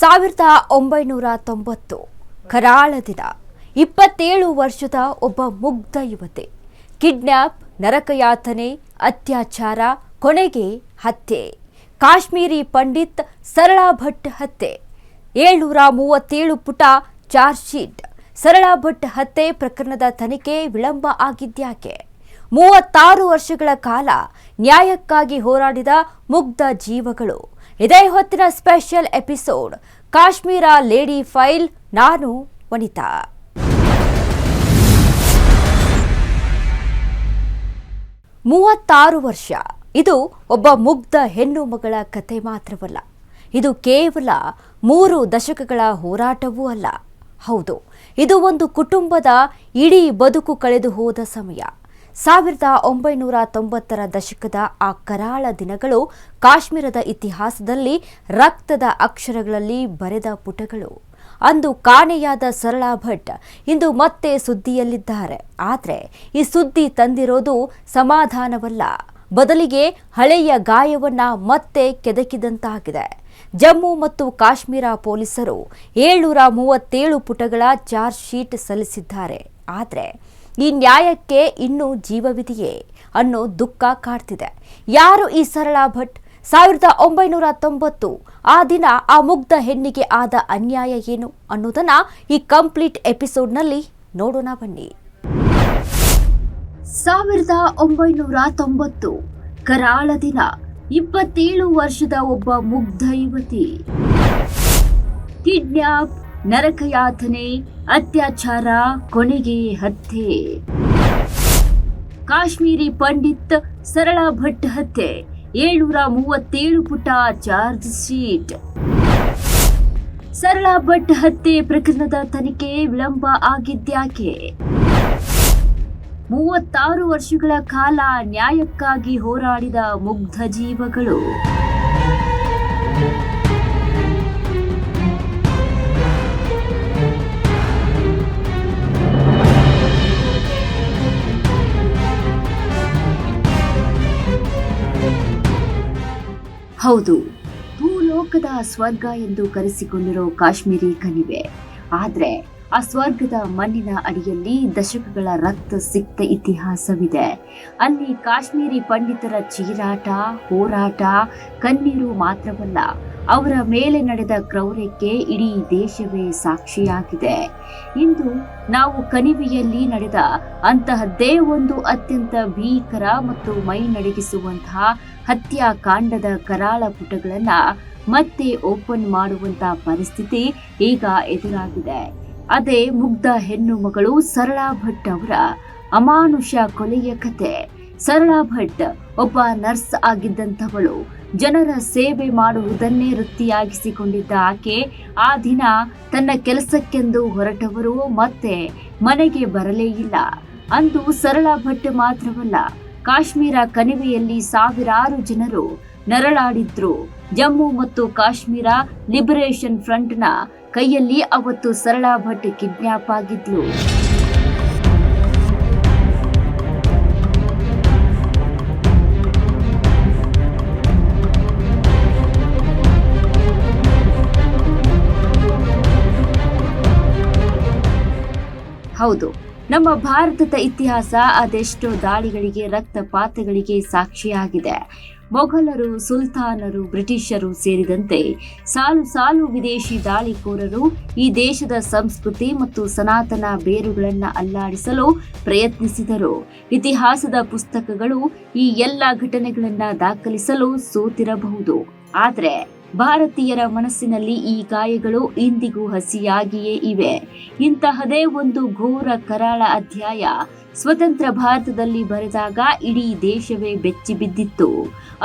1990 ಕರಾಳ ದಿನ. 27 ವರ್ಷದ ಒಬ್ಬ ಮುಗ್ಧ ಯುವತಿ ಕಿಡ್ನಾಪ್, ನರಕಯಾತನೆ, ಅತ್ಯಾಚಾರ, ಕೊನೆಗೆ ಹತ್ಯೆ. ಕಾಶ್ಮೀರಿ ಪಂಡಿತ್ ಸರಳಾ ಭಟ್ ಹತ್ಯೆ. 737 ಪುಟ ಚಾರ್ಜ್ ಶೀಟ್. ಸರಳಾ ಭಟ್ ಹತ್ಯೆ ಪ್ರಕರಣದ ತನಿಖೆ ವಿಳಂಬ ಆಗಿದ್ಯಾಕೆ? 36 ವರ್ಷಗಳ ಕಾಲ ನ್ಯಾಯಕ್ಕಾಗಿ ಹೋರಾಡಿದ ಮುಗ್ಧ ಜೀವಗಳು. ಇದೇ ಹೊತ್ತಿನ special episode Kashmir lady file. ನಾನು ವನಿತಾ. ಮೂವತ್ತಾರು ವರ್ಷ. ಇದು ಒಬ್ಬ ಮುಗ್ಧ ಹೆಣ್ಣು ಮಗಳ ಕತೆ ಮಾತ್ರವಲ್ಲ, ಇದು ಕೇವಲ 3 ದಶಕಗಳ ಹೋರಾಟವೂ ಅಲ್ಲ. ಹೌದು, ಇದು ಒಂದು ಕುಟುಂಬದ ಇಡೀ ಬದುಕು ಕಳೆದು ಹೋದ ಸಮಯ. 1990ರ ದಶಕದ ಆ ಕರಾಳ ದಿನಗಳು ಕಾಶ್ಮೀರದ ಇತಿಹಾಸದಲ್ಲಿ ರಕ್ತದ ಅಕ್ಷರಗಳಲ್ಲಿ ಬರೆದ ಪುಟಗಳು. ಅಂದು ಕಾಣೆಯಾದ ಸರಳಾ ಭಟ್ ಇಂದು ಮತ್ತೆ ಸುದ್ದಿಯಲ್ಲಿದ್ದಾರೆ. ಆದರೆ ಈ ಸುದ್ದಿ ತಂದಿರೋದು ಸಮಾಧಾನವಲ್ಲ, ಬದಲಿಗೆ ಹಳೆಯ ಗಾಯವನ್ನ ಮತ್ತೆ ಕೆದಕಿದಂತಾಗಿದೆ. ಜಮ್ಮು ಮತ್ತು ಕಾಶ್ಮೀರ ಪೊಲೀಸರು 737 ಪುಟಗಳ ಚಾರ್ಜ್ ಶೀಟ್ ಸಲ್ಲಿಸಿದ್ದಾರೆ. ಆದರೆ ಈ ನ್ಯಾಯಕ್ಕೆ ಇನ್ನೂ ಜೀವವಿದೆಯೇ ಅನ್ನೋ ದುಃಖ ಕಾಡ್ತಿದೆ. ಯಾರು ಈ ಸರಳಾ ಭಟ್? 1990 ಆ ದಿನ ಆ ಮುಗ್ಧ ಹೆಣ್ಣಿಗೆ ಆದ ಅನ್ಯಾಯ ಏನು ಅನ್ನೋದನ್ನ ಈ ಕಂಪ್ಲೀಟ್ ಎಪಿಸೋಡ್ನಲ್ಲಿ ನೋಡೋಣ ಬನ್ನಿ. 1990 ಕರಾಳ ದಿನ. 27 ವರ್ಷದ ಒಬ್ಬ ಮುಗ್ಧ ಯುವತಿ ಕಿಡ್ನಾಪ್, ನರಕಯಾತನೆ, ಅತ್ಯಾಚಾರ, ಕೊನೆಗೆ ಹತ್ಯೆ. ಕಾಶ್ಮೀರಿ ಪಂಡಿತ್ ಸರಳಾ ಭಟ್ ಹತ್ಯೆ. 737 ಪುಟ ಚಾರ್ಜ್ ಶೀಟ್. ಸರಳಾ ಭಟ್ ಹತ್ಯೆ ಪ್ರಕರಣದ ತನಿಖೆ ವಿಳಂಬ ಆಗಿದ್ಯಾಕೆ? 36 ವರ್ಷಗಳ ಕಾಲ ನ್ಯಾಯಕ್ಕಾಗಿ ಹೋರಾಡಿದ ಮುಗ್ಧ ಜೀವಗಳು. ಹೌದು, ಭೂಲೋಕದ ಸ್ವರ್ಗ ಎಂದು ಕರೆಸಿಕೊಂಡಿರೋ ಕಾಶ್ಮೀರಿ ಕಣಿವೆ. ಆದ್ರೆ ಆ ಸ್ವರ್ಗದ ಮಣ್ಣಿನ ಅಡಿಯಲ್ಲಿ ದಶಕಗಳ ರಕ್ತ ಸಿಕ್ತ ಇತಿಹಾಸವಿದೆ. ಅಲ್ಲಿ ಕಾಶ್ಮೀರಿ ಪಂಡಿತರ ಚೀರಾಟ, ಹೋರಾಟ, ಕಣ್ಣೀರು ಮಾತ್ರವಲ್ಲ, ಅವರ ಮೇಲೆ ನಡೆದ ಕ್ರೌರ್ಯಕ್ಕೆ ಇಡೀ ದೇಶವೇ ಸಾಕ್ಷಿಯಾಗಿದೆ. ಇಂದು ನಾವು ಕಣಿವೆಯಲ್ಲಿ ನಡೆದ ಅಂತಹದ್ದೇ ಒಂದು ಅತ್ಯಂತ ಭೀಕರ ಮತ್ತು ಮೈ ನಡುಗಿಸುವಂತಹ ಹತ್ಯಾಕಾಂಡದ ಕರಾಳ ಪುಟಗಳನ್ನ ಮತ್ತೆ ಓಪನ್ ಮಾಡುವಂತಹ ಪರಿಸ್ಥಿತಿ ಈಗ ಎದುರಾಗಿದೆ. ಅದೇ ಮುಗ್ಧ ಹೆಣ್ಣು ಮಗಳು ಸರಳಾ ಭಟ್ ಅವರ ಅಮಾನುಷ ಕೊಲೆಯ ಕತೆ. ಸರಳಾ ಭಟ್ ಒಬ್ಬ ನರ್ಸ್ ಆಗಿದ್ದಂಥವಳು. ಜನರ ಸೇವೆ ಮಾಡುವುದನ್ನೇ ವೃತ್ತಿಯಾಗಿಸಿಕೊಂಡಿದ್ದ ಆಕೆ ಆ ದಿನ ತನ್ನ ಕೆಲಸಕ್ಕೆಂದು ಹೊರಟವರು ಮತ್ತೆ ಮನೆಗೆ ಬರಲೇ ಇಲ್ಲ. ಅಂದು ಸರಳಾ ಭಟ್ ಮಾತ್ರವಲ್ಲ, ಕಾಶ್ಮೀರ ಕಣಿವೆಯಲ್ಲಿ ಸಾವಿರಾರು ಜನರು ನರಳಾಡಿದ್ರು. ಜಮ್ಮು ಮತ್ತು ಕಾಶ್ಮೀರ ಲಿಬರೇಷನ್ ಫ್ರಂಟ್ನ ಕೈಯಲ್ಲಿ ಅವತ್ತು ಸರಳಾ ಭಟ್ ಕಿಡ್ನಾಪ್ ಆಗಿದ್ಲು. ಹೌದು, ನಮ್ಮ ಭಾರತದ ಇತಿಹಾಸ ಅದೆಷ್ಟೋ ದಾಳಿಗಳಿಗೆ, ರಕ್ತಪಾತಗಳಿಗೆ ಸಾಕ್ಷಿಯಾಗಿದೆ. ಮೊಘಲರು, ಸುಲ್ತಾನರು, ಬ್ರಿಟಿಷರು ಸೇರಿದಂತೆ ಸಾಲು ಸಾಲು ವಿದೇಶಿ ದಾಳಿಕೋರರು ಈ ದೇಶದ ಸಂಸ್ಕೃತಿ ಮತ್ತು ಸನಾತನ ಬೇರುಗಳನ್ನು ಅಲ್ಲಾಡಿಸಲು ಪ್ರಯತ್ನಿಸಿದರು. ಇತಿಹಾಸದ ಪುಸ್ತಕಗಳು ಈ ಎಲ್ಲ ಘಟನೆಗಳನ್ನು ದಾಖಲಿಸಲು ಸೋತಿರಬಹುದು. ಆದರೆ ಭಾರತೀಯರ ಮನಸ್ಸಿನಲ್ಲಿ ಈ ಗಾಯಗಳು ಇಂದಿಗೂ ಹಸಿಯಾಗಿಯೇ ಇವೆ. ಇಂತಹದೇ ಒಂದು ಘೋರ ಕರಾಳ ಅಧ್ಯಾಯ ಸ್ವತಂತ್ರ ಭಾರತದಲ್ಲಿ ಬರೆದಾಗ ಇಡೀ ದೇಶವೇ ಬೆಚ್ಚಿ ಬಿದ್ದಿತ್ತು.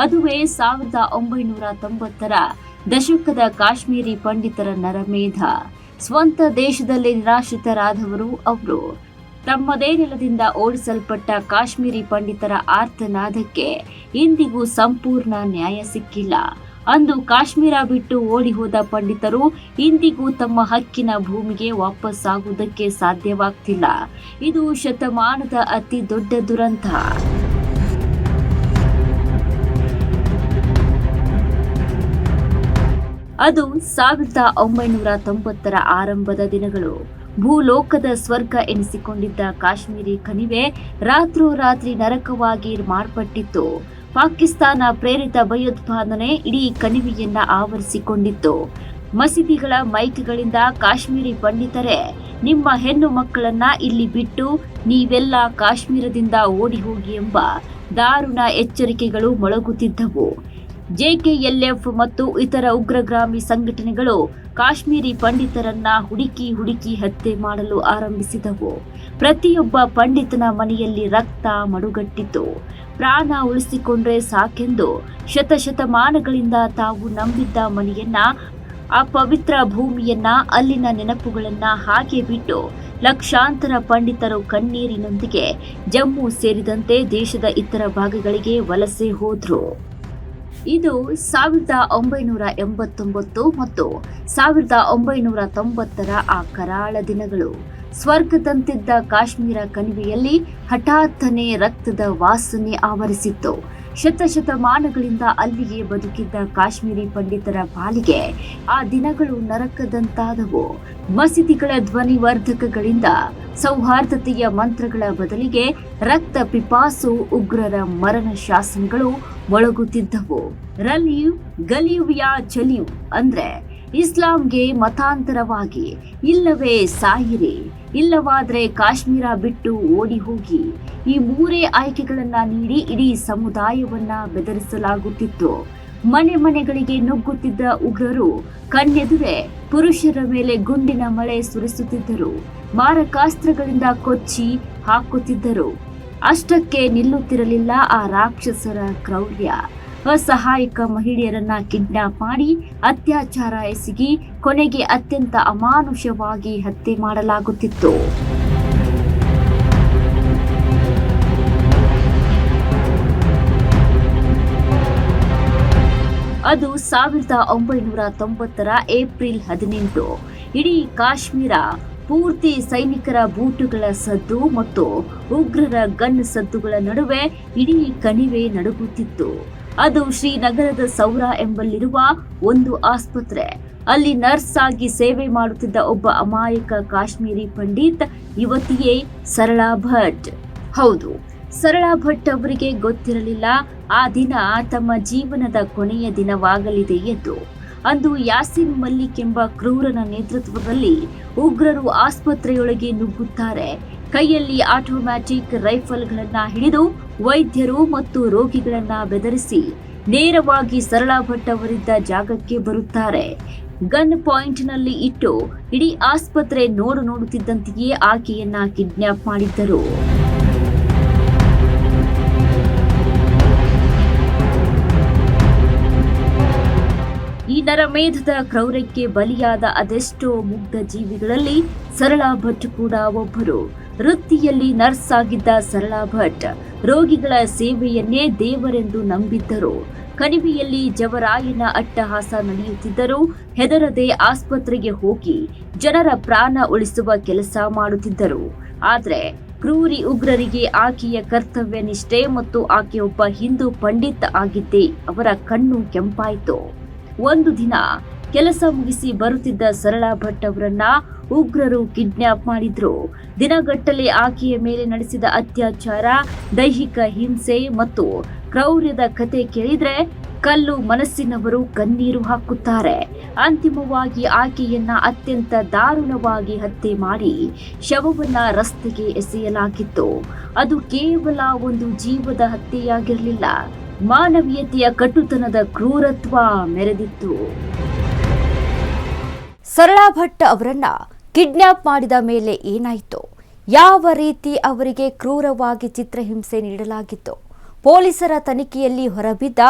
ಅದುವೇ 1990ರ ದಶಕದ ಕಾಶ್ಮೀರಿ ಪಂಡಿತರ ನರಮೇಧ. ಸ್ವಂತ ದೇಶದಲ್ಲಿ ನಿರಾಶ್ರಿತರಾದವರು ಅವರು. ತಮ್ಮದೇ ನೆಲದಿಂದ ಓಡಿಸಲ್ಪಟ್ಟ ಕಾಶ್ಮೀರಿ ಪಂಡಿತರ ಆರ್ತನಾದಕ್ಕೆ ಇಂದಿಗೂ ಸಂಪೂರ್ಣ ನ್ಯಾಯ ಸಿಕ್ಕಿಲ್ಲ. ಅಂದು ಕಾಶ್ಮೀರ ಬಿಟ್ಟು ಓಡಿ ಹೋದ ಪಂಡಿತರು ಇಂದಿಗೂ ತಮ್ಮ ಹಕ್ಕಿನ ಭೂಮಿಗೆ ವಾಪಸ್ಸಾಗುವುದಕ್ಕೆ ಸಾಧ್ಯವಾಗ್ತಿಲ್ಲ. ಇದು ಶತಮಾನದ ಅತಿ ದೊಡ್ಡ ದುರಂತ. ಅದು 1990ರ ಆರಂಭದ ದಿನಗಳು. ಭೂಲೋಕದ ಸ್ವರ್ಗ ಎನಿಸಿಕೊಂಡಿದ್ದ ಕಾಶ್ಮೀರಿ ಕಣಿವೆ ರಾತ್ರೋರಾತ್ರಿ ನರಕವಾಗಿ ಮಾರ್ಪಟ್ಟಿತ್ತು. ಪಾಕಿಸ್ತಾನ ಪ್ರೇರಿತ ಭಯೋತ್ಪಾದನೆ ಇಡೀ ಕಣಿವೆಯನ್ನ ಆವರಿಸಿಕೊಂಡಿತ್ತು. ಮಸೀದಿಗಳ ಮೈಕ್ಗಳಿಂದ ಕಾಶ್ಮೀರಿ ಪಂಡಿತರೇ, ನಿಮ್ಮ ಹೆಣ್ಣು ಮಕ್ಕಳನ್ನ ಇಲ್ಲಿ ಬಿಟ್ಟು ನೀವೆಲ್ಲ ಕಾಶ್ಮೀರದಿಂದ ಓಡಿ ಹೋಗಿ ಎಂಬ ದಾರುಣ ಎಚ್ಚರಿಕೆಗಳು ಮೊಳಗುತ್ತಿದ್ದವು. JKLF ಮತ್ತು ಇತರ ಉಗ್ರಗಾಮಿ ಸಂಘಟನೆಗಳು ಕಾಶ್ಮೀರಿ ಪಂಡಿತರನ್ನ ಹುಡುಕಿ ಹತ್ಯೆ ಮಾಡಲು ಆರಂಭಿಸಿದವು. ಪ್ರತಿಯೊಬ್ಬ ಪಂಡಿತನ ಮನೆಯಲ್ಲಿ ರಕ್ತ ಮಡುಗಟ್ಟಿತು. ಪ್ರಾಣ ಉಳಿಸಿಕೊಂಡ್ರೆ ಸಾಕೆಂದು ಶತಶತಮಾನಗಳಿಂದ ತಾವು ನಂಬಿದ್ದ ಮನೆಯನ್ನ, ಆ ಪವಿತ್ರ ಭೂಮಿಯನ್ನ, ಅಲ್ಲಿನ ನೆನಪುಗಳನ್ನ ಹಾಗೆ ಬಿಟ್ಟು ಲಕ್ಷಾಂತರ ಪಂಡಿತರು ಕಣ್ಣೀರಿನೊಂದಿಗೆ ಜಮ್ಮು ಸೇರಿದಂತೆ ದೇಶದ ಇತರ ಭಾಗಗಳಿಗೆ ವಲಸೆ ಹೋದ್ರು. ಇದು 1989 ಮತ್ತು 1990ರ ಆ ಕರಾಳ ದಿನಗಳು. ಸ್ವರ್ಗದಂತಿದ್ದ ಕಾಶ್ಮೀರ ಕಣಿವೆಯಲ್ಲಿ ಹಠಾತ್ತನೆ ರಕ್ತದ ವಾಸನೆ ಆವರಿಸಿತ್ತು. ಶತಶತಮಾನಗಳಿಂದ ಅಲ್ಲಿಯೇ ಬದುಕಿದ್ದ ಕಾಶ್ಮೀರಿ ಪಂಡಿತರ ಪಾಲಿಗೆ ಆ ದಿನಗಳು ನರಕದಂತಾದವು. ಮಸೀದಿಗಳ ಧ್ವನಿವರ್ಧಕಗಳಿಂದ ಸೌಹಾರ್ದತೆಯ ಮಂತ್ರಗಳ ಬದಲಿಗೆ ರಕ್ತ ಪಿಪಾಸು ಉಗ್ರರ ಮರಣ ಶಾಸನಗಳು ಮೊಳಗುತ್ತಿದ್ದವು. ರಲೀವ್ ಗಲೀವ್ ಯಾ ಚಲೀವ್ ಅಂದ್ರೆ ಇಸ್ಲಾಂಗೆ ಮತಾಂತರವಾಗಿ, ಇಲ್ಲವೇ ಸಾಯಿರಿ, ಇಲ್ಲವಾದ್ರೆ ಕಾಶ್ಮೀರ ಬಿಟ್ಟು ಓಡಿ ಹೋಗಿ. ಈ ಮೂರೇ ಆಯ್ಕೆಗಳನ್ನ ನೀಡಿ ಇಡೀ ಸಮುದಾಯವನ್ನ ಬೆದರಿಸಲಾಗುತ್ತಿತ್ತು. ಮನೆಗಳಿಗೆ ನುಗ್ಗುತ್ತಿದ್ದ ಉಗ್ರರು ಕಣ್ಣೆದುರೇ ಪುರುಷರ ಮೇಲೆ ಗುಂಡಿನ ಮಳೆ ಸುರಿಸುತ್ತಿದ್ದರು. ಮಾರಕಾಸ್ತ್ರಗಳಿಂದ ಕೊಚ್ಚಿ ಹಾಕುತ್ತಿದ್ದರು. ಅಷ್ಟಕ್ಕೆ ನಿಲ್ಲುತ್ತಿರಲಿಲ್ಲ ಆ ರಾಕ್ಷಸರ ಕ್ರೌರ್ಯ. ಅಸಹಾಯಕ ಮಹಿಳೆಯರನ್ನ ಕಿಡ್ನಾಪ್ ಮಾಡಿ ಅತ್ಯಾಚಾರ ಎಸಗಿ ಕೊನೆಗೆ ಅತ್ಯಂತ ಅಮಾನುಷವಾಗಿ ಹತ್ಯೆ ಮಾಡಲಾಗುತ್ತಿತ್ತು. ಅದು 1990ರ ಏಪ್ರಿಲ್ 18. ಇಡೀ ಕಾಶ್ಮೀರ ಪೂರ್ತಿ ಸೈನಿಕರ ಬೂಟುಗಳ ಸದ್ದು ಮತ್ತು ಉಗ್ರರ ಗನ್ ಸದ್ದುಗಳ ನಡುವೆ ಇಡೀ ಕಣಿವೆ ನಡುಗುತ್ತಿತ್ತು. ಅದು ಶ್ರೀನಗರದ ಸೌರಾ ಎಂಬಲ್ಲಿರುವ ಒಂದು ಆಸ್ಪತ್ರೆ. ಅಲ್ಲಿ ನರ್ಸ್ ಆಗಿ ಸೇವೆ ಮಾಡುತ್ತಿದ್ದ ಒಬ್ಬ ಅಮಾಯಕ ಕಾಶ್ಮೀರಿ ಪಂಡಿತ್ ಯುವತಿಯೇ ಸರಳಾ ಭಟ್. ಹೌದು, ಸರಳಾ ಭಟ್ ಅವರಿಗೆ ಗೊತ್ತಿರಲಿಲ್ಲ ಆ ದಿನ ತಮ್ಮ ಜೀವನದ ಕೊನೆಯ ದಿನವಾಗಲಿದೆ ಎಂದು. ಅಂದು ಯಾಸಿನ್ ಮಲ್ಲಿಕ್ ಎಂಬ ಕ್ರೂರನ ನೇತೃತ್ವದಲ್ಲಿ ಉಗ್ರರು ಆಸ್ಪತ್ರೆಯೊಳಗೆ ನುಗ್ಗುತ್ತಾರೆ. ಕೈಯಲ್ಲಿ ಆಟೋಮ್ಯಾಟಿಕ್ ರೈಫಲ್ಗಳನ್ನ ಹಿಡಿದು ವೈದ್ಯರು ಮತ್ತು ರೋಗಿಗಳನ್ನ ಬೆದರಿಸಿ ನೇರವಾಗಿ ಸರಳಾ ಭಟ್ ಅವರಿದ್ದ ಜಾಗಕ್ಕೆ ಬರುತ್ತಾರೆ. ಗನ್ ಪಾಯಿಂಟ್ನಲ್ಲಿ ಇಟ್ಟು ಇಡೀ ಆಸ್ಪತ್ರೆ ನೋಡುತ್ತಿದ್ದಂತೆಯೇ ಆಕೆಯನ್ನ ಕಿಡ್ನಾಪ್ ಮಾಡಿದ್ದರು. ಈ ನರಮೇಧದ ಕ್ರೌರ್ಯಕ್ಕೆ ಬಲಿಯಾದ ಅದೆಷ್ಟೋ ಮುಗ್ಧ ಜೀವಿಗಳಲ್ಲಿ ಸರಳಾ ಭಟ್ ಕೂಡ ಒಬ್ಬರು. ವೃತ್ತಿಯಲ್ಲಿ ನರ್ಸ್ ಆಗಿದ್ದ ಸರಳಾ ಭಟ್ ರೋಗಿಗಳ ಸೇವೆಯನ್ನೇ ದೇವರೆಂದು ನಂಬಿದ್ದರು. ಕಣಿವೆಯಲ್ಲಿ ಜವರಾಯನ ಅಟ್ಟಹಾಸ ನಡೆಯುತ್ತಿದ್ದರೂ ಹೆದರದೆ ಆಸ್ಪತ್ರೆಗೆ ಹೋಗಿ ಜನರ ಪ್ರಾಣ ಉಳಿಸುವ ಕೆಲಸ ಮಾಡುತ್ತಿದ್ದರು. ಆದರೆ ಕ್ರೂರಿ ಉಗ್ರರಿಗೆ ಆಕೆಯ ಕರ್ತವ್ಯ ನಿಷ್ಠೆ ಮತ್ತು ಆಕೆ ಒಬ್ಬ ಹಿಂದೂ ಪಂಡಿತ್ ಆಗಿದ್ದೇ ಅವರ ಕಣ್ಣು ಕೆಂಪಾಯಿತು. ಒಂದು ದಿನ ಕೆಲಸ ಮುಗಿಸಿ ಬರುತ್ತಿದ್ದ ಸರಳಾ ಭಟ್ ಅವರನ್ನ ಉಗ್ರರು ಕಿಡ್ನಾಪ್ ಮಾಡಿದ್ರು. ದಿನಗಟ್ಟಲೆ ಆಕೆಯ ಮೇಲೆ ನಡೆಸಿದ ಅತ್ಯಾಚಾರ, ದೈಹಿಕ ಹಿಂಸೆ ಮತ್ತು ಕ್ರೌರ್ಯದ ಕತೆ ಕೇಳಿದ್ರೆ ಕಲ್ಲು ಮನಸ್ಸಿನವರು ಕಣ್ಣೀರು ಹಾಕುತ್ತಾರೆ. ಅಂತಿಮವಾಗಿ ಆಕೆಯನ್ನ ಅತ್ಯಂತ ದಾರುಣವಾಗಿ ಹತ್ಯೆ ಮಾಡಿ ಶವವನ್ನ ರಸ್ತೆಗೆ ಎಸೆಯಲಾಗಿತ್ತು. ಅದು ಕೇವಲ ಒಂದು ಜೀವದ ಹತ್ಯೆಯಾಗಿರಲಿಲ್ಲ, ಮಾನವೀಯತೆಯ ಕಟುತನದ ಕ್ರೂರತ್ವ ಮೆರೆದಿತ್ತು. ಸರಳಾ ಭಟ್ ಅವರನ್ನ ಕಿಡ್ನಾಪ್ ಮಾಡಿದ ಮೇಲೆ ಏನಾಯಿತು? ಯಾವ ರೀತಿ ಅವರಿಗೆ ಕ್ರೂರವಾಗಿ ಚಿತ್ರಹಿಂಸೆ ನೀಡಲಾಗಿತ್ತು? ಪೊಲೀಸರ ತನಿಖೆಯಲ್ಲಿ ಹೊರಬಿದ್ದ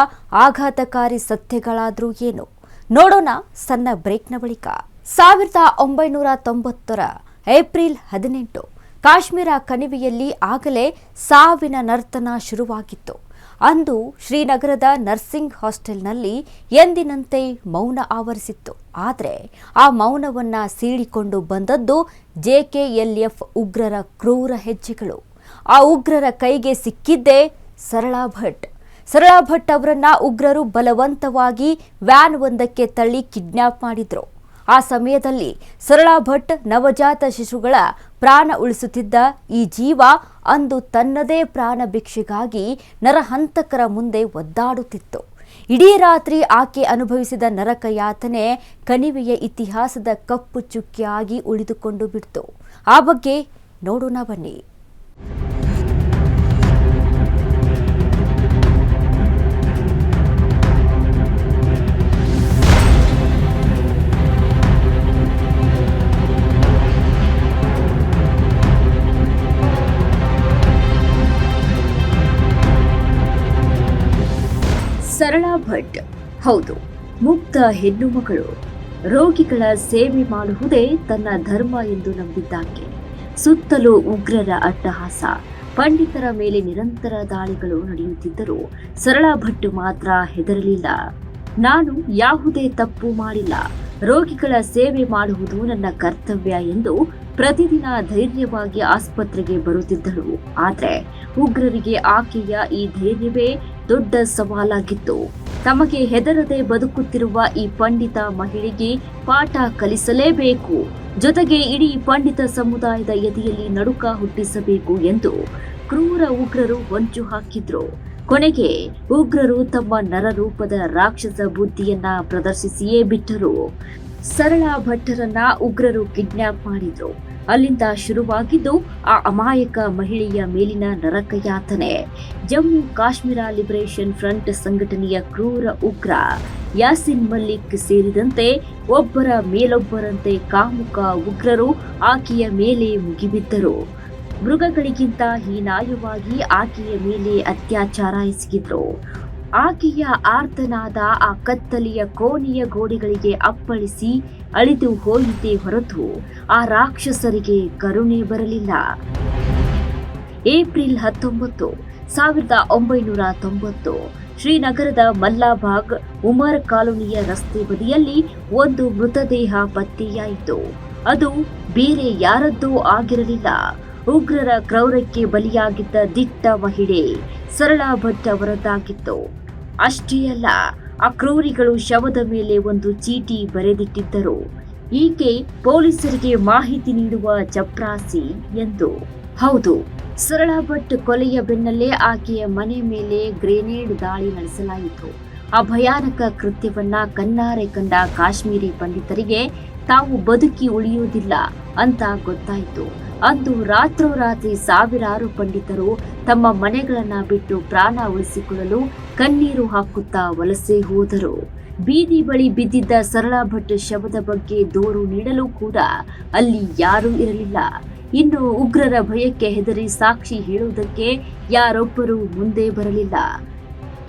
ಆಘಾತಕಾರಿ ಸತ್ಯಗಳಾದ್ರೂ ಏನು? ನೋಡೋಣ ಸಣ್ಣ ಬ್ರೇಕ್ನ ಬಳಿಕ. 1990ರ ಏಪ್ರಿಲ್ 18 ಕಾಶ್ಮೀರ ಕಣಿವೆಯಲ್ಲಿ ಆಗಲೇ ಸಾವಿನ ನರ್ತನ ಶುರುವಾಗಿತ್ತು. ಅಂದು ಶ್ರೀನಗರದ ನರ್ಸಿಂಗ್ ಹಾಸ್ಟೆಲ್ನಲ್ಲಿ ಎಂದಿನಂತೆ ಮೌನ ಆವರಿಸಿತ್ತು. ಆದರೆ ಆ ಮೌನವನ್ನ ಸೀಳಿಕೊಂಡು ಬಂದದ್ದು JKLF ಉಗ್ರರ ಕ್ರೂರ ಹೆಜ್ಜೆಗಳು. ಆ ಉಗ್ರರ ಕೈಗೆ ಸಿಕ್ಕಿದ್ದೇ ಸರಳಾ ಭಟ್. ಸರಳಾ ಭಟ್ ಅವರನ್ನ ಉಗ್ರರು ಬಲವಂತವಾಗಿ ವ್ಯಾನ್ ಒಂದಕ್ಕೆ ತಳ್ಳಿ ಕಿಡ್ನಾಪ್ ಮಾಡಿದ್ರು. ಆ ಸಮಯದಲ್ಲಿ ಸರಳಾ ಭಟ್ ನವಜಾತ ಶಿಶುಗಳ ಪ್ರಾಣ ಉಳಿಸುತ್ತಿದ್ದ ಈ ಜೀವ ಅಂದು ತನ್ನದೇ ಪ್ರಾಣ ಭಿಕ್ಷೆಗಾಗಿ ನರಹಂತಕರ ಮುಂದೆ ಒದ್ದಾಡುತ್ತಿತ್ತು. ಇಡೀ ರಾತ್ರಿ ಆಕೆ ಅನುಭವಿಸಿದ ನರಕ ಯಾತನೆ ಕಣಿವೆಯ ಇತಿಹಾಸದ ಕಪ್ಪು ಚುಕ್ಕಿಯಾಗಿ ಉಳಿದುಕೊಂಡು ಬಿಡ್ತು. ಆ ಬಗ್ಗೆ ನೋಡೋಣ ಬನ್ನಿ. ಸರಳಾ ಭಟ್, ಹೌದು, ಮುಗ್ಧ ಹೆಣ್ಣು ಮಗಳು. ರೋಗಿಗಳ ಸೇವೆ ಮಾಡುವುದೇ ತನ್ನ ಧರ್ಮ ಎಂದು ನಂಬಿದ್ದಾಕೆ. ಸುತ್ತಲೂ ಉಗ್ರರ ಅಟ್ಟಹಾಸ, ಪಂಡಿತರ ಮೇಲೆ ನಿರಂತರ ದಾಳಿಗಳು ನಡೆಯುತ್ತಿದ್ದರೂ ಸರಳಾ ಭಟ್ ಮಾತ್ರ ಹೆದರಲಿಲ್ಲ. ನಾನು ಯಾವುದೇ ತಪ್ಪು ಮಾಡಿಲ್ಲ, ರೋಗಿಗಳ ಸೇವೆ ಮಾಡುವುದು ನನ್ನ ಕರ್ತವ್ಯ ಎಂದು ಪ್ರತಿದಿನ ಧೈರ್ಯವಾಗಿ ಆಸ್ಪತ್ರೆಗೆ ಬರುತ್ತಿದ್ದಳು. ಆದರೆ ಉಗ್ರರಿಗೆ ಆಕೆಯ ಈ ಧೈರ್ಯವೇ ದೊಡ್ಡ ಸವಾಲಾಗಿತ್ತು. ತಮಗೆ ಹೆದರದೆ ಬದುಕುತ್ತಿರುವ ಈ ಪಂಡಿತ ಮಹಿಳೆಗೆ ಪಾಠ ಕಲಿಸಲೇಬೇಕು, ಜೊತೆಗೆ ಇಡೀ ಪಂಡಿತ ಸಮುದಾಯದ ಎದೆಯಲ್ಲಿ ನಡುಕ ಹುಟ್ಟಿಸಬೇಕು ಎಂದು ಕ್ರೂರ ಉಗ್ರರು ಹೊಂಚು ಹಾಕಿದ್ರು. ಕೊನೆಗೆ ಉಗ್ರರು ತಮ್ಮ ನರರೂಪದ ರಾಕ್ಷಸ ಬುದ್ಧಿಯನ್ನ ಪ್ರದರ್ಶಿಸಿಯೇ ಬಿಟ್ಟರು. ಸರಳಾ ಭಟ್ಟರನ್ನ ಉಗ್ರರು ಕಿಡ್ನಾಪ್ ಮಾಡಿದ್ರು. ಅಲ್ಲಿಂದ ಶುರುವಾಗಿದ್ದು ಆ ಅಮಾಯಕ ಮಹಿಳೆಯ ಮೇಲಿನ ನರಕ ಯಾತನೆ. ಜಮ್ಮು ಕಾಶ್ಮೀರ ಲಿಬರೇಷನ್ ಫ್ರಂಟ್ ಸಂಘಟನೆಯ ಕ್ರೂರ ಉಗ್ರ ಯಾಸಿನ್ ಮಲ್ಲಿಕ್ ಸೇರಿದಂತೆ ಒಬ್ಬರ ಮೇಲೊಬ್ಬರಂತೆ ಕಾಮುಕ ಉಗ್ರರು ಆಕೆಯ ಮೇಲೆ ಮುಗಿಬಿದ್ದರು. ಮೃಗಗಳಿಗಿಂತ ಹೀನಾಯವಾಗಿ ಆಕೆಯ ಮೇಲೆ ಅತ್ಯಾಚಾರ ಎಸಗಿದ್ರು. ಆಕೆಯ ಆರ್ತನಾದ ಆ ಕತ್ತಲೆಯ ಕೋಣೆಯ ಗೋಡೆಗಳಿಗೆ ಅಪ್ಪಳಿಸಿ ಅಳಿದು ಹೋಯಿತೇ ಹೊರತು ಆ ರಾಕ್ಷಸರಿಗೆ ಕರುಣೆ ಬರಲಿಲ್ಲ. ಏಪ್ರಿಲ್ 19, 1990 ಶ್ರೀನಗರದ ಮಲ್ಲಾಬಾಗ್ ಉಮರ್ ಕಾಲೋನಿಯ ರಸ್ತೆ ಬದಿಯಲ್ಲಿ ಒಂದು ಮೃತದೇಹ ಪತ್ತೆಯಾಯಿತು. ಅದು ಬೇರೆ ಯಾರದ್ದೂ ಆಗಿರಲಿಲ್ಲ. ಉಗ್ರರ ಕ್ರೌರ್ಯಕ್ಕೆ ಬಲಿಯಾಗಿದ್ದ ದಿಟ್ಟ ಮಹಿಳೆ ಸರಳಾ ಭಟ್ ಅವರದ್ದಾಗಿತ್ತು. ಅಷ್ಟೇ ಅಲ್ಲ, ಆ ಕ್ರೂರಿಗಳು ಶವದ ಮೇಲೆ ಒಂದು ಚೀಟಿ ಬರೆದಿಟ್ಟಿದ್ದರು. ಈಕೆ ಪೊಲೀಸರಿಗೆ ಮಾಹಿತಿ ನೀಡುವ ಚಪ್ರಾಸಿ ಎಂದು. ಹೌದು, ಸರಳಾ ಭಟ್ ಕೊಲೆಯ ಬೆನ್ನಲ್ಲೇ ಆಕೆಯ ಮನೆ ಮೇಲೆ ಗ್ರೆನೇಡ್ ದಾಳಿ ನಡೆಸಲಾಯಿತು. ಆ ಭಯಾನಕ ಕೃತ್ಯವನ್ನ ಕಣ್ಣಾರೆ ಕಂಡ ಕಾಶ್ಮೀರಿ ಪಂಡಿತರಿಗೆ ತಾವು ಬದುಕಿ ಉಳಿಯುವುದಿಲ್ಲ ಅಂತ ಗೊತ್ತಾಯಿತು. ಅಂದು ರಾತ್ರೋರಾತ್ರಿ ಸಾವಿರಾರು ಪಂಡಿತರು ತಮ್ಮ ಮನೆಗಳನ್ನ ಬಿಟ್ಟು ಪ್ರಾಣ ಉಳಿಸಿಕೊಳ್ಳಲು ಕಣ್ಣೀರು ಹಾಕುತ್ತಾ ವಲಸೆ ಹೋದರು. ಬೀದಿ ಬಳಿ ಬಿದ್ದಿದ್ದ ಸರಳಾ ಭಟ್ ಶವದ ಬಗ್ಗೆ ದೂರು ನೀಡಲು ಕೂಡ ಅಲ್ಲಿ ಯಾರೂ ಇರಲಿಲ್ಲ. ಇನ್ನು ಉಗ್ರರ ಭಯಕ್ಕೆ ಹೆದರಿ ಸಾಕ್ಷಿ ಹೇಳುವುದಕ್ಕೆ ಯಾರೊಬ್ಬರೂ ಮುಂದೆ ಬರಲಿಲ್ಲ.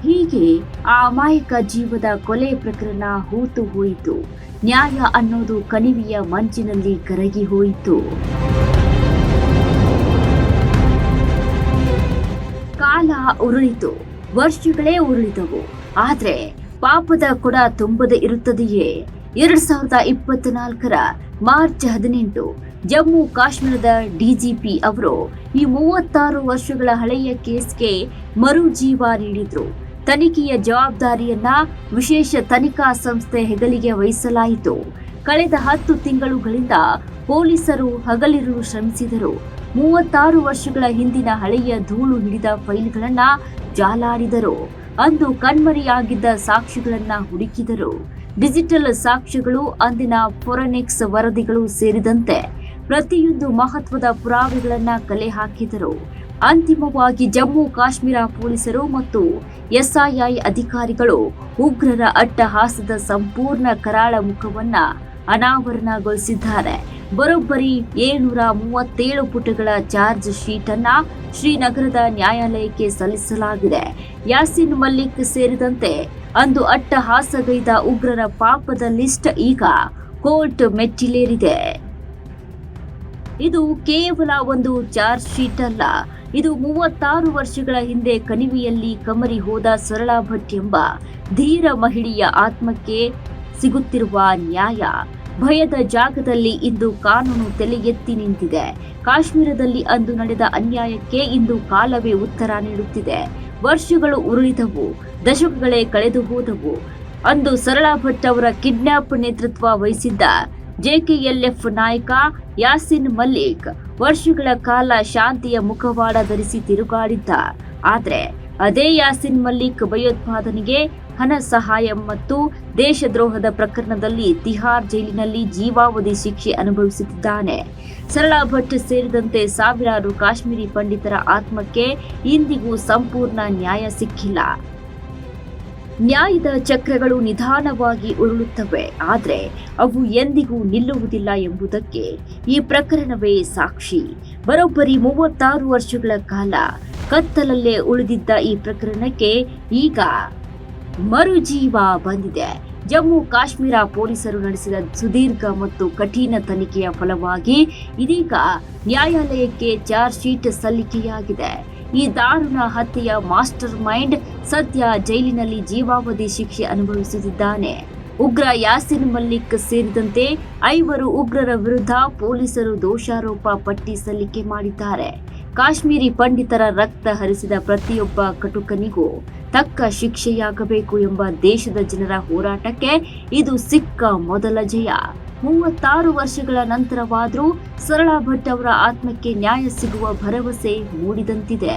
ಹೀಗೆ ಆ ಅಮಾಯಕ ಜೀವದ ಕೊಲೆ ಪ್ರಕರಣ ಹೂತು ಹೋಯಿತು. ನ್ಯಾಯ ಅನ್ನೋದು ಕಣಿವೆಯ ಮಂಚಿನಲ್ಲಿ ಕರಗಿ ಹೋಯಿತು. ಕಾಲ ಉರುಳಿತು, ವರ್ಷಗಳೇ ಉರುಳಿದವು. ಆದ್ರೆ ಪಾಪದ ಕೊಡ ತುಂಬದೆ ಇರುತ್ತದೆಯೇ? 2024 ಮಾರ್ಚ್ 18 ಜಮ್ಮು ಕಾಶ್ಮೀರದ ಡಿಜಿಪಿ ಅವರು ಈ 36 ವರ್ಷಗಳ ಹಳೆಯ ಕೇಸ್ಗೆ ಮರು ಜೀವ ನೀಡಿದ್ರು. ತನಿಖೆಯ ಜವಾಬ್ದಾರಿಯನ್ನ ವಿಶೇಷ ತನಿಖಾ ಸಂಸ್ಥೆ ಹೆಗಲಿಗೆ ವಹಿಸಲಾಯಿತು. ಕಳೆದ 10 ತಿಂಗಳುಗಳಿಂದ ಪೊಲೀಸರು ಹಗಲಿರುಳು ಶ್ರಮಿಸಿದರು. 36 ವರ್ಷಗಳ ಹಿಂದಿನ ಹಳೆಯ ಧೂಳು ಹಿಡಿದ ಫೈಲ್ಗಳನ್ನ ಜಾಲಾಡಿದರು. ಅಂದು ಕಣ್ಮರೆಯಾಗಿದ್ದ ಸಾಕ್ಷಿಗಳನ್ನ ಹುಡುಕಿದರು. ಡಿಜಿಟಲ್ ಸಾಕ್ಷ್ಯಗಳು, ಅಂದಿನ ಫೋರೆನ್ಸಿಕ್ಸ್ ವರದಿಗಳು ಸೇರಿದಂತೆ ಪ್ರತಿಯೊಂದು ಮಹತ್ವದ ಪುರಾವೆಗಳನ್ನ ಕಲೆ ಹಾಕಿದರು. ಅಂತಿಮವಾಗಿ ಜಮ್ಮು ಕಾಶ್ಮೀರ ಪೊಲೀಸರು ಮತ್ತು ಎಸ್ಐಐ ಅಧಿಕಾರಿಗಳು ಉಗ್ರರ ಅಟ್ಟಹಾಸದ ಸಂಪೂರ್ಣ ಕರಾಳ ಮುಖವನ್ನ ಅನಾವರಣಗೊಳಿಸಿದ್ದಾರೆ. ಬರೋಬ್ಬರಿ 737 ಪುಟಗಳ ಚಾರ್ಜ್ ಶೀಟ್ ಅನ್ನ ಶ್ರೀನಗರದ ನ್ಯಾಯಾಲಯಕ್ಕೆ ಸಲ್ಲಿಸಲಾಗಿದೆ. ಯಾಸಿನ್ ಮಲ್ಲಿಕ್ ಸೇರಿದಂತೆ ಅಂದು ಅಟ್ಟಹಾಸಗೈದ ಉಗ್ರರ ಪಾಪದ ಲಿಸ್ಟ್ ಈಗ ಕೋರ್ಟ್ ಮೆಟ್ಟಿಲೇರಿದೆ. ಇದು ಕೇವಲ ಒಂದು ಚಾರ್ಜ್ ಶೀಟ್ ಅಲ್ಲ, ಇದು 36 ವರ್ಷಗಳ ಹಿಂದೆ ಕಣಿವೆಯಲ್ಲಿ ಕಮರಿ ಹೋದ ಸರಳಾ ಭಟ್ ಎಂಬ ಧೀರ ಮಹಿಳೆಯ ಆತ್ಮಕ್ಕೆ ಸಿಗುತ್ತಿರುವ ನ್ಯಾಯ. ಭಯದ ಜಾಗದಲ್ಲಿ ಇಂದು ಕಾನೂನು ತಲೆ ಎತ್ತಿ ನಿಂತಿದೆ. ಕಾಶ್ಮೀರದಲ್ಲಿ ಅಂದು ನಡೆದ ಅನ್ಯಾಯಕ್ಕೆ ಇಂದು ಕಾಲವೇ ಉತ್ತರ ನೀಡುತ್ತಿದೆ. ವರ್ಷಗಳು ಉರುಳಿದವು, ದಶಕಗಳೇ ಕಳೆದು ಹೋದವು. ಅಂದು ಸರಳಾ ಭಟ್ ಅವರ ಕಿಡ್ನಾಪ್ ನೇತೃತ್ವ ವಹಿಸಿದ್ದ ಜೆಕೆಎಲ್ಎಫ್ ನಾಯಕ ಯಾಸಿನ್ ಮಲ್ಲಿಕ್ ವರ್ಷಗಳ ಕಾಲ ಶಾಂತಿಯ ಮುಖವಾಡ ಧರಿಸಿ ತಿರುಗಾಡಿದ್ದ. ಆದ್ರೆ ಅದೇ ಯಾಸಿನ್ ಮಲ್ಲಿಕ್ ಭಯೋತ್ಪಾದನೆಗೆ ಹಣ ಸಹಾಯ ಮತ್ತು ದೇಶದ್ರೋಹದ ಪ್ರಕರಣದಲ್ಲಿ ತಿಹಾರ್ ಜೈಲಿನಲ್ಲಿ ಜೀವಾವಧಿ ಶಿಕ್ಷೆ ಅನುಭವಿಸುತ್ತಿದ್ದಾನೆ. ಸರಳಾ ಭಟ್ ಸೇರಿದಂತೆ ಸಾವಿರಾರು ಕಾಶ್ಮೀರಿ ಪಂಡಿತರ ಆತ್ಮಕ್ಕೆ ಇಂದಿಗೂ ಸಂಪೂರ್ಣ ನ್ಯಾಯ ಸಿಕ್ಕಿಲ್ಲ. ನ್ಯಾಯದ ಚಕ್ರಗಳು ನಿಧಾನವಾಗಿ ಉರುಳುತ್ತವೆ, ಆದರೆ ಅವು ಎಂದಿಗೂ ನಿಲ್ಲುವುದಿಲ್ಲ ಎಂಬುದಕ್ಕೆ ಈ ಪ್ರಕರಣವೇ ಸಾಕ್ಷಿ. ಬರೋಬ್ಬರಿ 36 ವರ್ಷಗಳ ಕಾಲ ಕತ್ತಲಲ್ಲೇ ಉಳಿದಿದ್ದ ಈ ಪ್ರಕರಣಕ್ಕೆ ಈಗ ಮರುಜೀವ ಬಂದಿದೆ. ಜಮ್ಮು ಕಾಶ್ಮೀರ ಪೊಲೀಸರು ನಡೆಸಿದ ಸುದೀರ್ಘ ಮತ್ತು ಕಠಿಣ ತನಿಖೆಯ ಫಲವಾಗಿ ಇದೀಗ ನ್ಯಾಯಾಲಯಕ್ಕೆ ಚಾರ್ಜ್ ಶೀಟ್ ಸಲ್ಲಿಕೆಯಾಗಿದೆ. ಈ ದಾರುಣ ಹತ್ಯೆಯ ಮಾಸ್ಟರ್ ಮೈಂಡ್ ಸದ್ಯ ಜೈಲಿನಲ್ಲಿ ಜೀವಾವಧಿ ಶಿಕ್ಷೆ ಅನುಭವಿಸುತ್ತಿದ್ದಾನೆ. ಉಗ್ರ ಯಾಸಿನ್ ಮಲ್ಲಿಕ್ ಸೇರಿದಂತೆ 5 ಉಗ್ರರ ವಿರುದ್ಧ ಪೊಲೀಸರು ದೋಷಾರೋಪ ಪಟ್ಟಿ ಸಲ್ಲಿಕೆ ಮಾಡಿದ್ದಾರೆ. ಕಾಶ್ಮೀರಿ ಪಂಡಿತರ ರಕ್ತ ಹರಿಸಿದ ಪ್ರತಿಯೊಬ್ಬ ಕಟುಕನಿಗೂ ತಕ್ಕ ಶಿಕ್ಷೆಯಾಗಬೇಕು ಎಂಬ ದೇಶದ ಜನರ ಹೋರಾಟಕ್ಕೆ ಇದು ಸಿಕ್ಕ ಮೊದಲ ಜಯ. 36 ವರ್ಷಗಳ ನಂತರವಾದರೂ ಸರಳಾ ಭಟ್ ಅವರ ಆತ್ಮಕ್ಕೆ ನ್ಯಾಯ ಸಿಗುವ ಭರವಸೆ ಮೂಡಿದಂತಿದೆ.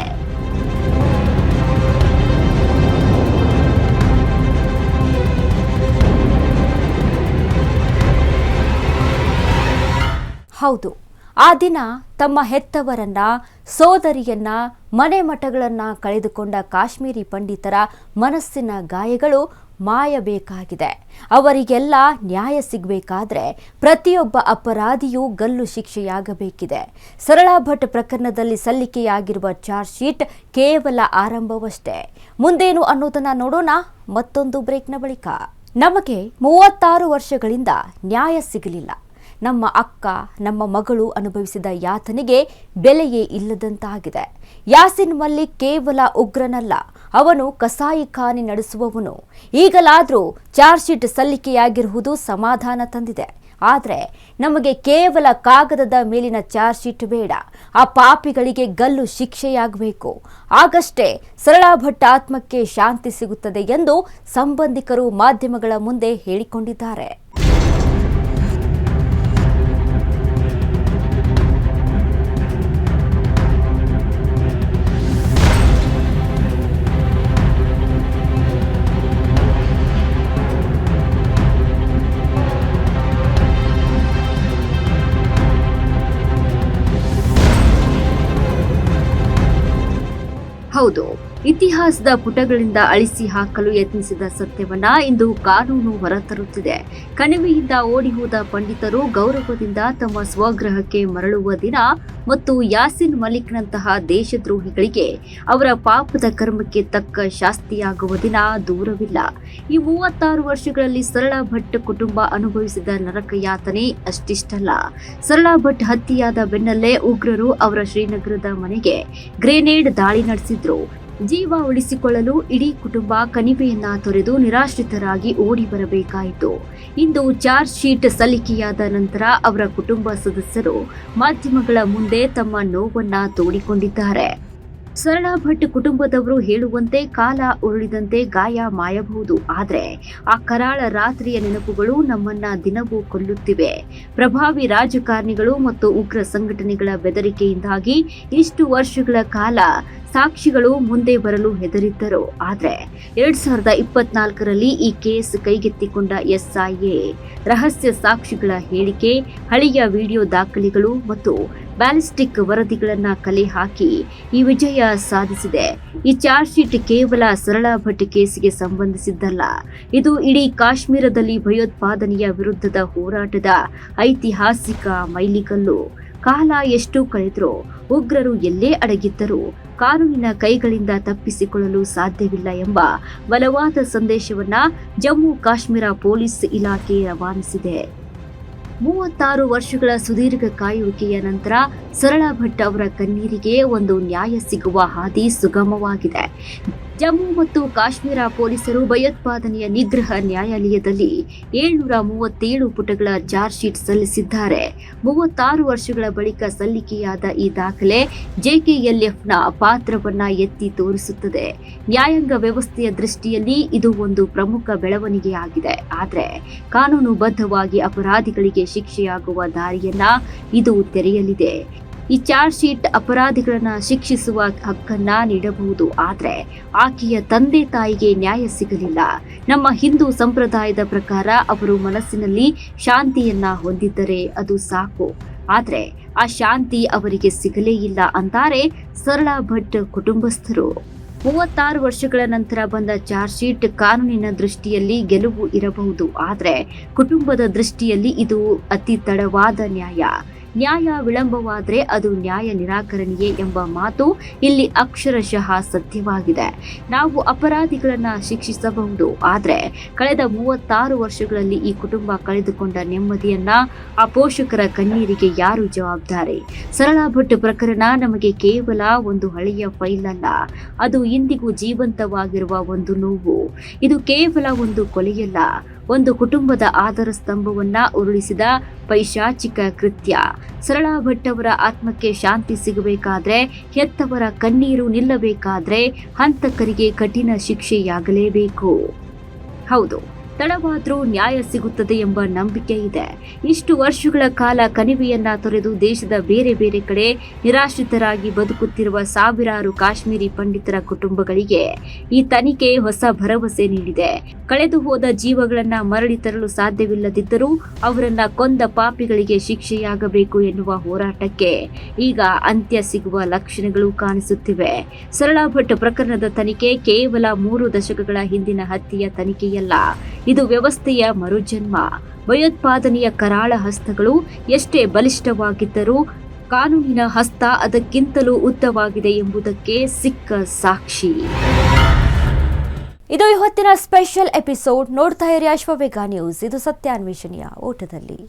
ಹೌದು, ಆ ದಿನ ತಮ್ಮ ಹೆತ್ತವರನ್ನ, ಸೋದರಿಯನ್ನ, ಮನೆ ಮಠಗಳನ್ನ ಕಳೆದುಕೊಂಡ ಕಾಶ್ಮೀರಿ ಪಂಡಿತರ ಮನಸ್ಸಿನ ಗಾಯಗಳು ಮಾಯಬೇಕಾಗಿದೆ. ಅವರಿಗೆಲ್ಲ ನ್ಯಾಯ ಸಿಗಬೇಕಾದ್ರೆ ಪ್ರತಿಯೊಬ್ಬ ಅಪರಾಧಿಯೂ ಗಲ್ಲು ಶಿಕ್ಷೆಯಾಗಬೇಕಿದೆ. ಸರಳಾ ಭಟ್ ಪ್ರಕರಣದಲ್ಲಿ ಸಲ್ಲಿಕೆಯಾಗಿರುವ ಚಾರ್ಜ್ ಶೀಟ್ ಕೇವಲ ಆರಂಭವಷ್ಟೇ. ಮುಂದೇನು ಅನ್ನೋದನ್ನ ನೋಡೋಣ ಮತ್ತೊಂದು ಬ್ರೇಕ್ನ ಬಳಿಕ. ನಮಗೆ 36 ವರ್ಷಗಳಿಂದ ನ್ಯಾಯ ಸಿಗಲಿಲ್ಲ. ನಮ್ಮ ಅಕ್ಕ, ನಮ್ಮ ಮಗಳು ಅನುಭವಿಸಿದ ಯಾತನೆಗೆ ಬೆಲೆಯೇ ಇಲ್ಲದಂತಾಗಿದೆ. ಯಾಸಿನ್ ಮಲ್ಲಿಕ್ ಕೇವಲ ಉಗ್ರನಲ್ಲ, ಅವನು ಕಸಾಯಿಖಾನೆ ನಡೆಸುವವನು. ಈಗಲಾದರೂ ಚಾರ್ಜ್ ಶೀಟ್ ಸಲ್ಲಿಕೆಯಾಗಿರುವುದು ಸಮಾಧಾನ ತಂದಿದೆ. ಆದರೆ ನಮಗೆ ಕೇವಲ ಕಾಗದದ ಮೇಲಿನ ಚಾರ್ಜ್ ಶೀಟ್ ಬೇಡ. ಆ ಪಾಪಿಗಳಿಗೆ ಗಲ್ಲು ಶಿಕ್ಷೆಯಾಗಬೇಕು. ಆಗಷ್ಟೇ ಸರಳಾ ಭಟ್ ಆತ್ಮಕ್ಕೆ ಶಾಂತಿ ಸಿಗುತ್ತದೆ ಎಂದು ಸಂಬಂಧಿಕರು ಮಾಧ್ಯಮಗಳ ಮುಂದೆ ಹೇಳಿಕೊಂಡಿದ್ದಾರೆ. ಹೌದು, ಇತಿಹಾಸದ ಪುಟಗಳಿಂದ ಅಳಿಸಿ ಹಾಕಲು ಯತ್ನಿಸಿದ ಸತ್ಯವನ್ನ ಇಂದು ಕಾನೂನು ಹೊರತರುತ್ತಿದೆ. ಕಣಿವೆಯಿಂದ ಓಡಿಹೋದ ಪಂಡಿತರು ಗೌರವದಿಂದ ತಮ್ಮ ಸ್ವಗೃಹಕ್ಕೆ ಮರಳುವ ದಿನ ಮತ್ತು ಯಾಸಿನ್ ಮಲಿಕ್ನಂತಹ ದೇಶದ್ರೋಹಿಗಳಿಗೆ ಅವರ ಪಾಪದ ಕರ್ಮಕ್ಕೆ ತಕ್ಕ ಶಾಸ್ತಿಯಾಗುವ ದಿನ ದೂರವಿಲ್ಲ. ಈ 36 ವರ್ಷಗಳಲ್ಲಿ ಸರಳಾ ಭಟ್ ಕುಟುಂಬ ಅನುಭವಿಸಿದ ನರಕ ಯಾತನೆ ಅಷ್ಟಿಷ್ಟಲ್ಲ. ಸರಳಾ ಭಟ್ ಹತ್ಯೆಯಾದ ಬೆನ್ನಲ್ಲೇ ಉಗ್ರರು ಅವರ ಶ್ರೀನಗರದ ಮನೆಗೆ ಗ್ರೆನೇಡ್ ದಾಳಿ ನಡೆಸಿದ್ರು. ಜೀವ ಉಳಿಸಿಕೊಳ್ಳಲು ಇಡೀ ಕುಟುಂಬ ಕಣಿವೆಯನ್ನ ತೊರೆದು ನಿರಾಶ್ರಿತರಾಗಿ ಓಡಿ ಬರಬೇಕಾಯಿತು. ಇಂದು ಚಾರ್ಜ್ ಶೀಟ್ ಸಲ್ಲಿಕೆಯಾದ ನಂತರ ಅವರ ಕುಟುಂಬ ಸದಸ್ಯರು ಮಾಧ್ಯಮಗಳ ಮುಂದೆ ತಮ್ಮ ನೋವನ್ನ ತೋಡಿಕೊಂಡಿದ್ದಾರೆ. ಸರಳಾ ಭಟ್ ಕುಟುಂಬದವರು ಹೇಳುವಂತೆ ಕಾಲ ಉರುಳಿದಂತೆ ಗಾಯ ಮಾಯಬಹುದು, ಆದರೆ ಆ ಕರಾಳ ರಾತ್ರಿಯ ನೆನಪುಗಳು ನಮ್ಮನ್ನ ದಿನವೂ ಕೊಲ್ಲುತ್ತಿವೆ. ಪ್ರಭಾವಿ ರಾಜಕಾರಣಿಗಳು ಮತ್ತು ಉಗ್ರ ಸಂಘಟನೆಗಳ ಬೆದರಿಕೆಯಿಂದಾಗಿ ಇಷ್ಟು ವರ್ಷಗಳ ಕಾಲ ಸಾಕ್ಷಿಗಳು ಮುಂದೆ ಬರಲು ಹೆದರಿದ್ದರು. ಆದರೆ 2024ರಲ್ಲಿ ಈ ಕೇಸ್ ಕೈಗೆತ್ತಿಕೊಂಡ ಎಸ್ಐಎ ರಹಸ್ಯ ಸಾಕ್ಷಿಗಳ ಹೇಳಿಕೆ, ಹಳೆಯ ವಿಡಿಯೋ ದಾಖಲೆಗಳು ಮತ್ತು ಬ್ಯಾಲಿಸ್ಟಿಕ್ ವರದಿಗಳನ್ನು ಕಲೆ ಹಾಕಿ ಈ ವಿಜಯ ಸಾಧಿಸಿದೆ. ಈ ಚಾರ್ಜ್ ಶೀಟ್ ಕೇವಲ ಸರಳಾ ಭಟ್ ಕೇಸಿಗೆ ಸಂಬಂಧಿಸಿದ್ದಲ್ಲ, ಇದು ಇಡೀ ಕಾಶ್ಮೀರದಲ್ಲಿ ಭಯೋತ್ಪಾದನೆಯ ವಿರುದ್ಧದ ಹೋರಾಟದ ಐತಿಹಾಸಿಕ ಮೈಲಿಗಲ್ಲು. ಕಾಲ ಎಷ್ಟು ಕಳೆದರೂ ಉಗ್ರರು ಎಲ್ಲೇ ಅಡಗಿದ್ದರೂ ಕಾನೂನಿನ ಕೈಗಳಿಂದ ತಪ್ಪಿಸಿಕೊಳ್ಳಲು ಸಾಧ್ಯವಿಲ್ಲ ಎಂಬ ಬಲವಾದ ಸಂದೇಶವನ್ನ ಜಮ್ಮು ಕಾಶ್ಮೀರ ಪೊಲೀಸ್ ಇಲಾಖೆ ರವಾನಿಸಿದೆ. 36 ವರ್ಷಗಳ ಸುದೀರ್ಘ ಕಾಯುವಿಕೆಯ ನಂತರ ಸರಳಾ ಭಟ್ ಅವರ ಕಣ್ಣೀರಿಗೆ ಒಂದು ನ್ಯಾಯ ಸಿಗುವ ಹಾದಿ ಸುಗಮವಾಗಿದೆ. ಜಮ್ಮು ಮತ್ತು ಕಾಶ್ಮೀರ ಪೊಲೀಸರು ಭಯೋತ್ಪಾದನೆಯ ನಿಗ್ರಹ ನ್ಯಾಯಾಲಯದಲ್ಲಿ 737 ಪುಟಗಳ ಚಾರ್ಜ್ ಶೀಟ್ ಸಲ್ಲಿಸಿದ್ದಾರೆ. 36 ವರ್ಷಗಳ ಬಳಿಕ ಸಲ್ಲಿಕೆಯಾದ ಈ ದಾಖಲೆ ಜೆಕೆಎಲ್ಎಫ್ನ ಪಾತ್ರವನ್ನ ಎತ್ತಿ ತೋರಿಸುತ್ತದೆ. ನ್ಯಾಯಾಂಗ ವ್ಯವಸ್ಥೆಯ ದೃಷ್ಟಿಯಲ್ಲಿ ಇದು ಒಂದು ಪ್ರಮುಖ ಬೆಳವಣಿಗೆಯಾಗಿದೆ. ಆದರೆ ಕಾನೂನುಬದ್ಧವಾಗಿ ಅಪರಾಧಿಗಳಿಗೆ ಶಿಕ್ಷೆಯಾಗುವ ದಾರಿಯನ್ನ ಇದು ತೆರೆಯಲಿದೆ. ಈ ಚಾರ್ಜ್ ಶೀಟ್ ಅಪರಾಧಿಗಳನ್ನ ಶಿಕ್ಷಿಸುವ ಹಕ್ಕನ್ನ ನೀಡಬಹುದು, ಆದರೆ ಆಕೆಯ ತಂದೆ ತಾಯಿಗೆ ನ್ಯಾಯ ಸಿಗಲಿಲ್ಲ. ನಮ್ಮ ಹಿಂದೂ ಸಂಪ್ರದಾಯದ ಪ್ರಕಾರ ಅವರು ಮನಸ್ಸಿನಲ್ಲಿ ಶಾಂತಿಯನ್ನ ಹೊಂದಿದ್ದರೆ ಅದು ಸಾಕು. ಆದರೆ ಆ ಶಾಂತಿ ಅವರಿಗೆ ಸಿಗಲೇ ಇಲ್ಲ ಅಂತಾರೆ ಸರಳಾ ಭಟ್ ಕುಟುಂಬಸ್ಥರು. 36 ವರ್ಷಗಳ ನಂತರ ಬಂದ ಚಾರ್ಜ್ ಶೀಟ್ ಕಾನೂನಿನ ದೃಷ್ಟಿಯಲ್ಲಿ ಗೆಲುವು ಇರಬಹುದು, ಆದರೆ ಕುಟುಂಬದ ದೃಷ್ಟಿಯಲ್ಲಿ ಇದು ಅತಿ ತಡವಾದ ನ್ಯಾಯ ವಿಳಂಬವಾದರೆ ಅದು ನ್ಯಾಯ ನಿರಾಕರಣೆಯೇ ಎಂಬ ಮಾತು ಇಲ್ಲಿ ಅಕ್ಷರಶಃ ಸತ್ಯವಾಗಿದೆ. ನಾವು ಅಪರಾಧಿಗಳನ್ನ ಶಿಕ್ಷಿಸಬಹುದು, ಆದರೆ ಕಳೆದ 36 ವರ್ಷಗಳಲ್ಲಿ ಈ ಕುಟುಂಬ ಕಳೆದುಕೊಂಡ ನೆಮ್ಮದಿಯನ್ನ ಆ ಪೋಷಕರ ಕಣ್ಣೀರಿಗೆ ಯಾರು ಜವಾಬ್ದಾರಿ? ಸರಳಾ ಭಟ್ ಪ್ರಕರಣ ನಮಗೆ ಕೇವಲ ಒಂದು ಹಳೆಯ ಫೈಲ್ ಅಲ್ಲ, ಅದು ಇಂದಿಗೂ ಜೀವಂತವಾಗಿರುವ ಒಂದು ನೋವು. ಇದು ಕೇವಲ ಒಂದು ಕೊಲೆಯಲ್ಲ, ಒಂದು ಕುಟುಂಬದ ಆಧಾರ ಸ್ತಂಭವನ್ನ ಉರುಳಿಸಿದ ಪೈಶಾಚಿಕ ಕೃತ್ಯ. ಸರಳಾ ಭಟ್ ಅವರ ಆತ್ಮಕ್ಕೆ ಶಾಂತಿ ಸಿಗಬೇಕಾದ್ರೆ, ಹೆತ್ತವರ ಕಣ್ಣೀರು ನಿಲ್ಲಬೇಕಾದ್ರೆ ಹಂತಕರಿಗೆ ಕಠಿಣ ಶಿಕ್ಷೆಯಾಗಲೇಬೇಕು. ಹೌದು, ತಡವಾದ್ರೂ ನ್ಯಾಯ ಸಿಗುತ್ತದೆ ಎಂಬ ನಂಬಿಕೆ ಇದೆ. ಇಷ್ಟು ವರ್ಷಗಳ ಕಾಲ ಕಣಿವೆಯನ್ನ ತೊರೆದು ದೇಶದ ಬೇರೆ ಬೇರೆ ಕಡೆ ನಿರಾಶ್ರಿತರಾಗಿ ಬದುಕುತ್ತಿರುವ ಸಾವಿರಾರು ಕಾಶ್ಮೀರಿ ಪಂಡಿತರ ಕುಟುಂಬಗಳಿಗೆ ಈ ತನಿಖೆ ಹೊಸ ಭರವಸೆ ನೀಡಿದೆ. ಕಳೆದು ಹೋದ ಜೀವಗಳನ್ನ ಮರಳಿ ತರಲು ಸಾಧ್ಯವಿಲ್ಲದಿದ್ದರೂ ಅವರನ್ನ ಕೊಂದ ಪಾಪಿಗಳಿಗೆ ಶಿಕ್ಷೆಯಾಗಬೇಕು ಎನ್ನುವ ಹೋರಾಟಕ್ಕೆ ಈಗ ಅಂತ್ಯ ಸಿಗುವ ಲಕ್ಷಣಗಳು ಕಾಣಿಸುತ್ತಿವೆ. ಸರಳಾ ಭಟ್ ಪ್ರಕರಣದ ತನಿಖೆ ಕೇವಲ 3 ದಶಕಗಳ ಹಿಂದಿನ ಹತ್ಯೆಯ ತನಿಖೆಯಲ್ಲ, ಇದು ವ್ಯವಸ್ಥೆಯ ಮರುಜನ್ಮ. ಭಯೋತ್ಪಾದನೆಯ ಕರಾಳ ಹಸ್ತಗಳು ಎಷ್ಟೇ ಬಲಿಷ್ಠವಾಗಿದ್ದರೂ ಕಾನೂನಿನ ಹಸ್ತ ಅದಕ್ಕಿಂತಲೂ ಉದ್ದವಾಗಿದೆ ಎಂಬುದಕ್ಕೆ ಸಿಕ್ಕ ಸಾಕ್ಷಿ. ಇದು ಇವತ್ತಿನ ಸ್ಪೆಷಲ್ ಎಪಿಸೋಡ್. ನೋಡ್ತಾ ಇರಿ ಅಶ್ವವೇಗ ನ್ಯೂಸ್. ಇದು ಸತ್ಯಾನ್ವೇಷಣೆಯ ಓಟದಲ್ಲಿ.